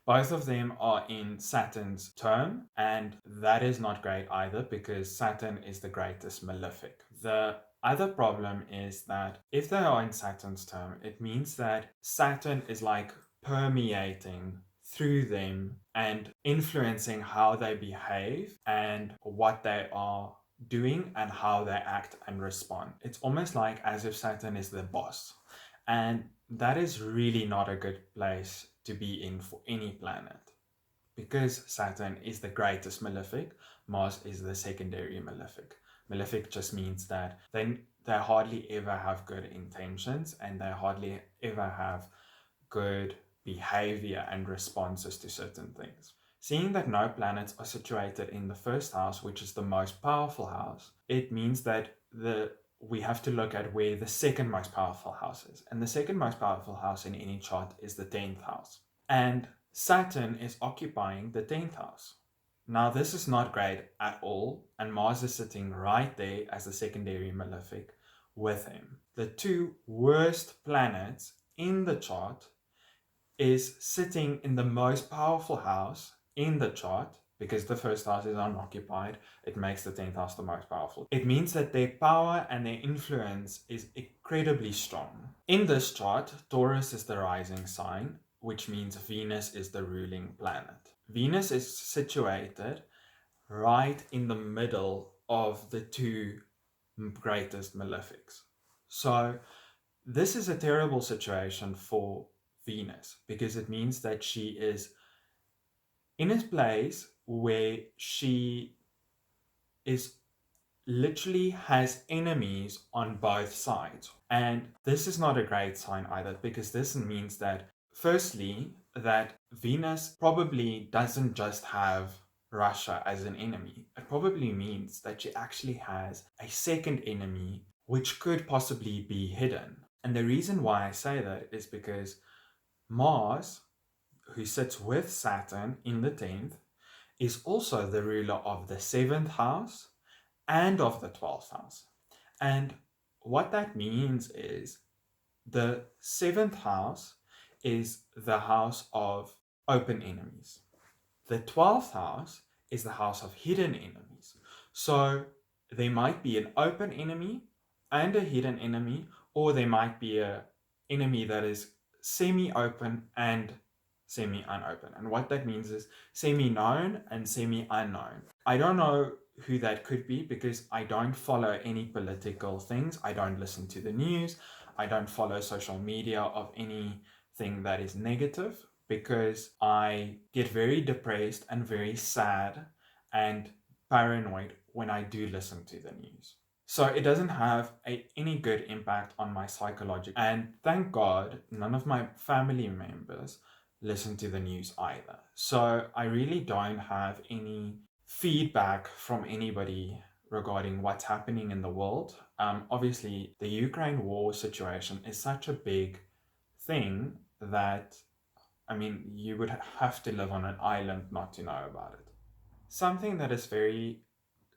Both of them are in Saturn's term, and that is not great either because Saturn is the greatest malefic. The other problem is that if they are in Saturn's term, it means that Saturn is like permeating through them and influencing how they behave and what they are doing and how they act and respond. It's almost like as if Saturn is the boss. And that is really not a good place to be in for any planet. Because Saturn is the greatest malefic, Mars is the secondary malefic. Malefic just means that they hardly ever have good intentions and they hardly ever have good behavior and responses to certain things. Seeing that no planets are situated in the first house, which is the most powerful house, it means that we have to look at where the second most powerful house is. And the second most powerful house in any chart is the 10th house. And Saturn is occupying the 10th house. Now, this is not great at all, and Mars is sitting right there as the secondary malefic with him. The two worst planets in the chart is sitting in the most powerful house in the chart, because the first house is unoccupied. It makes the 10th house the most powerful. It means that their power and their influence is incredibly strong. In this chart, Taurus is the rising sign, which means Venus is the ruling planet. Venus is situated right in the middle of the two greatest malefics. So this is a terrible situation for Venus because it means that she is in a place where she is literally has enemies on both sides. And this is not a great sign either, because this means that firstly, that Venus probably doesn't just have Russia as an enemy. It probably means that she actually has a second enemy which could possibly be hidden. And the reason why I say that is because Mars, who sits with Saturn in the 10th, is also the ruler of the 7th house and of the 12th house. And what that means is the 7th house is the house of open enemies. The 12th house is the house of hidden enemies. So there might be an open enemy and a hidden enemy, or there might be an enemy that is semi-open and semi-unopen. And what that means is semi-known and semi-unknown. I don't know who that could be because I don't follow any political things. I don't listen to the news. I don't follow social media of anything that is negative because I get very depressed and very sad and paranoid when I do listen to the news. So it doesn't have any good impact on my psychology. And thank God, none of my family members listen to the news either. So I really don't have any feedback from anybody regarding what's happening in the world. Obviously, the Ukraine war situation is such a big thing that, I mean, you would have to live on an island not to know about it. Something that is very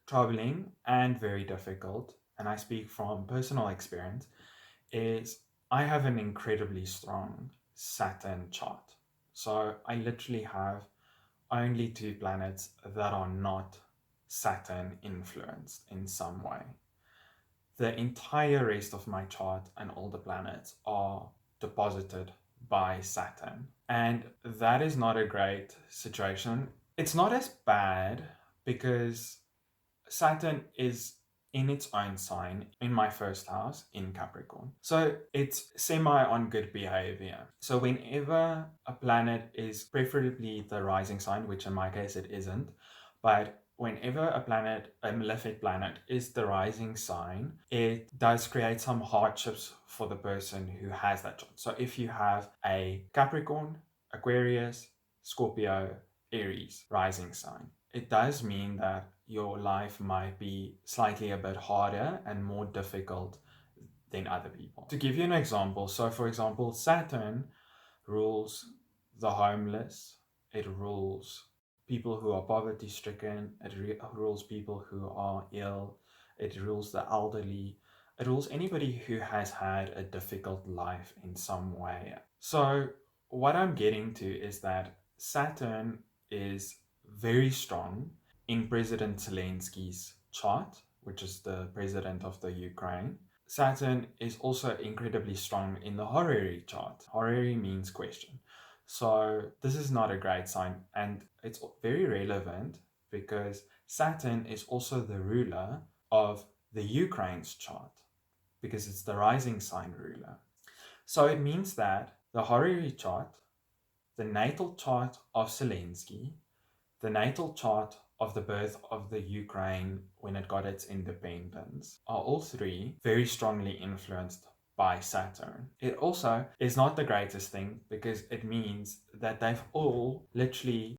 troubling and very difficult, and I speak from personal experience, is I have an incredibly strong Saturn chart. So I literally have only two planets that are not Saturn influenced in some way. The entire rest of my chart and all the planets are deposited by Saturn. And that is not a great situation. It's not as bad because Saturn is in its own sign in my first house in Capricorn. So it's semi on good behavior. So whenever a planet is preferably the rising sign, which in my case it isn't, but whenever a malefic planet is the rising sign, it does create some hardships for the person who has that chart. So if you have a Capricorn, Aquarius, Scorpio, Aries rising sign, it does mean that your life might be slightly a bit harder and more difficult than other people. To give you an example, so for example, Saturn rules the homeless, it rules people who are poverty stricken, it rules people who are ill, it rules the elderly, it rules anybody who has had a difficult life in some way. So what I'm getting to is that Saturn is very strong in President Zelensky's chart, which is the president of the Ukraine. Saturn is also incredibly strong in the Horary chart. Horary means question. So this is not a great sign, and it's very relevant because Saturn is also the ruler of the Ukraine's chart because it's the rising sign ruler. So it means that the Horary chart, the natal chart of Zelensky, the natal chart of the birth of the Ukraine when it got its independence are all three very strongly influenced by Saturn. It also is not the greatest thing because it means that they've all literally